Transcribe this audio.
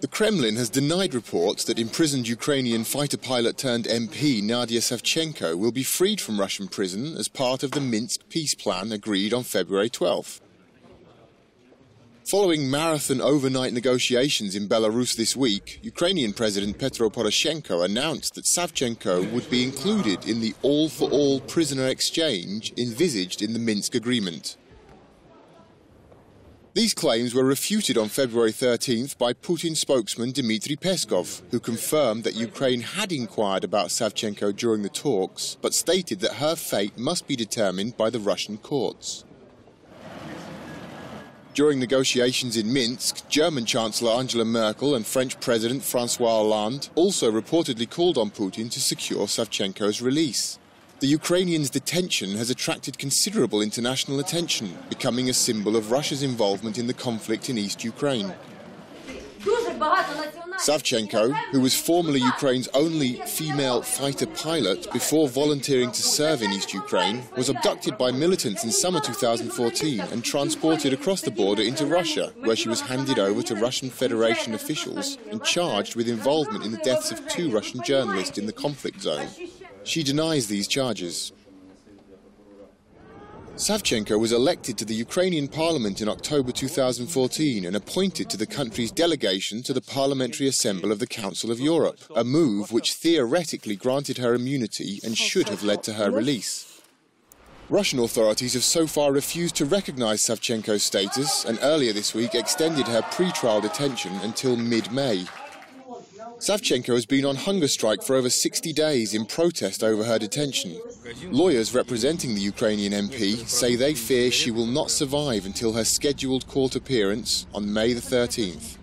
The Kremlin has denied reports that imprisoned Ukrainian fighter pilot turned MP Nadiya Savchenko will be freed from Russian prison as part of the Minsk peace plan agreed on February 12th. Following marathon overnight negotiations in Belarus this week, Ukrainian President Petro Poroshenko announced that Savchenko would be included in the all-for-all prisoner exchange envisaged in the Minsk agreement. These claims were refuted on February 13th by Putin spokesman Dmitry Peskov, who confirmed that Ukraine had inquired about Savchenko during the talks, but stated that her fate must be determined by the Russian courts. During negotiations in Minsk, German Chancellor Angela Merkel and French President François Hollande also reportedly called on Putin to secure Savchenko's release. The Ukrainian's detention has attracted considerable international attention, becoming a symbol of Russia's involvement in the conflict in East Ukraine. Savchenko, who was formerly Ukraine's only female fighter pilot before volunteering to serve in East Ukraine, was abducted by militants in summer 2014 and transported across the border into Russia, where she was handed over to Russian Federation officials and charged with involvement in the deaths of 2 Russian journalists in the conflict zone. She denies these charges. Savchenko was elected to the Ukrainian parliament in October 2014 and appointed to the country's delegation to the Parliamentary Assembly of the Council of Europe, a move which theoretically granted her immunity and should have led to her release. Russian authorities have so far refused to recognize Savchenko's status and earlier this week extended her pre-trial detention until mid-May. Savchenko has been on hunger strike for over 60 days in protest over her detention. Lawyers representing the Ukrainian MP say they fear she will not survive until her scheduled court appearance on May the 13th.